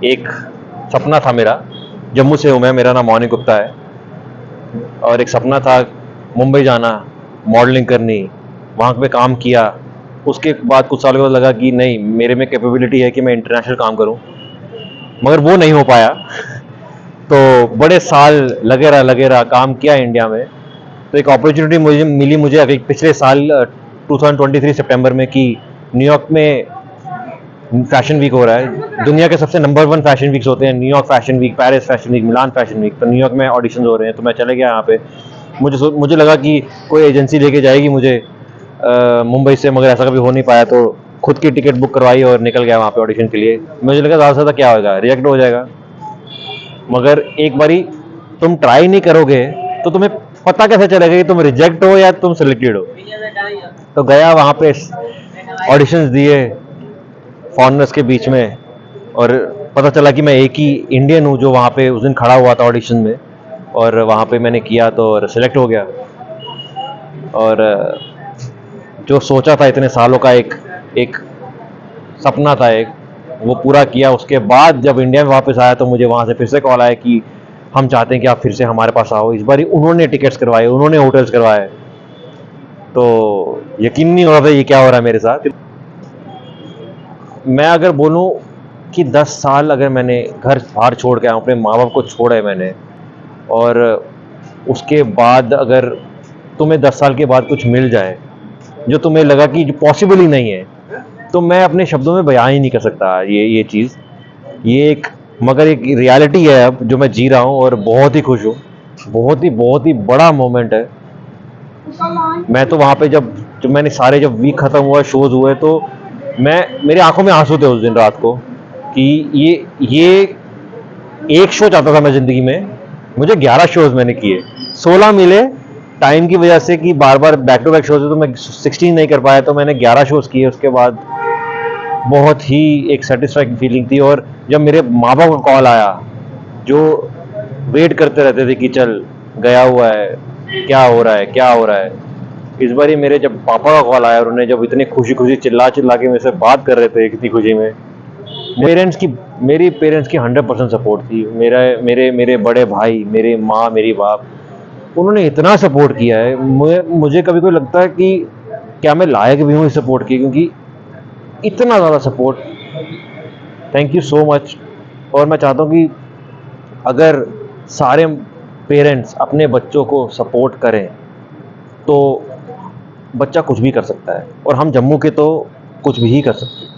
एक सपना था मेरा। जम्मू से हूँ मैं, मेरा नाम मौनिक गुप्ता है। और एक सपना था मुंबई जाना, मॉडलिंग करनी, वहाँ पे काम किया। उसके बाद कुछ सालों के बाद लगा कि नहीं, मेरे में कैपेबिलिटी है कि मैं इंटरनेशनल काम करूँ, मगर वो नहीं हो पाया। तो बड़े साल लगे रहा, काम किया इंडिया में। तो एक अपॉर्चुनिटी मुझे मिली, मुझे अभी पिछले साल 2023 सितंबर में, कि न्यूयॉर्क में फैशन वीक हो रहा है। दुनिया के सबसे नंबर वन फैशन वीक्स होते हैं, New York fashion week, Paris fashion week, Milan fashion week. तो न्यूयॉर्क में ऑडिशन हो रहे हैं, तो मैं चले गया यहाँ पे। मुझे लगा कि कोई एजेंसी लेके जाएगी मुझे मुंबई से, मगर ऐसा कभी हो नहीं पाया। तो खुद की टिकट बुक करवाई और निकल गया वहाँ पे ऑडिशन के लिए। मुझे लगा ज़्यादा से ज़्यादा क्या होगा, रिजेक्ट हो जाएगा। मगर एक बारी तुम ट्राई नहीं करोगे तो तुम्हें पता कैसे चलेगा कि तुम रिजेक्ट हो या तुम सिलेक्टेड हो। तो गया वहाँ पे, ऑडिशंस दिए फॉरेनर्स के बीच में, और पता चला कि मैं एक ही इंडियन हूँ जो वहाँ पे उस दिन खड़ा हुआ था ऑडिशन में। और वहाँ पे मैंने किया तो सिलेक्ट हो गया। और जो सोचा था इतने सालों का एक एक सपना था एक, वो पूरा किया। उसके बाद जब इंडिया में वापस आया तो मुझे वहाँ से फिर से कॉल आया कि हम चाहते हैं कि आप फिर से हमारे पास आओ। इस बार उन्होंने टिकट्स करवाए, उन्होंने होटल्स करवाए। तो यकीन नहीं हो रहा था ये क्या हो रहा है मेरे साथ। मैं अगर बोलूँ कि 10 साल अगर मैंने घर बाहर छोड़ के आया हूँ, अपने माँ बाप को छोड़ा है मैंने, और उसके बाद अगर तुम्हें 10 साल के बाद कुछ मिल जाए जो तुम्हें लगा कि पॉसिबल ही नहीं है, तो मैं अपने शब्दों में बयां ही नहीं कर सकता ये चीज़। ये एक, मगर एक रियलिटी है अब जो मैं जी रहा हूँ, और बहुत ही खुश हूँ। बहुत ही बड़ा मोमेंट है। मैं तो वहाँ पे जब जब मैंने सारे, जब वीक ख़त्म हुआ, शोज़ हुए, तो मैं, मेरी आंखों में आंसू थे उस दिन रात को कि ये एक शो चाहता था मैं ज़िंदगी में। मुझे 11 शोज़ मैंने किए, 16 मिले टाइम की वजह से कि बार बार बैक टू बैक शोज़ थे, तो मैं 16 नहीं कर पाया। तो मैंने 11 शोज़ किए। उसके बाद बहुत ही एक सेटिस्फाइंग फीलिंग थी। और जब मेरे माँ बाप का कॉल आया, जो वेट करते रहते थे कि चल, गया हुआ है, क्या हो रहा है, क्या हो रहा है। इस बार ही मेरे जब पापा का कॉल आया और उन्हें जब इतनी खुशी खुशी चिल्ला चिल्ला के मेरे से बात कर रहे थे इतनी खुशी में, पेरेंट्स की मेरी पेरेंट्स की 100% सपोर्ट थी। मेरा मेरे मेरे बड़े भाई, मेरे माँ, मेरी बाप, उन्होंने इतना सपोर्ट किया है। मुझे कभी कोई लगता है कि क्या मैं लायक भी हूँ इस सपोर्ट की, क्योंकि इतना ज़्यादा support. Thank you so much. और मैं चाहता हूँ कि अगर सारे पेरेंट्स अपने बच्चों को सपोर्ट करें तो बच्चा कुछ भी कर सकता है, और हम जम्मू के तो कुछ भी कर सकते हैं।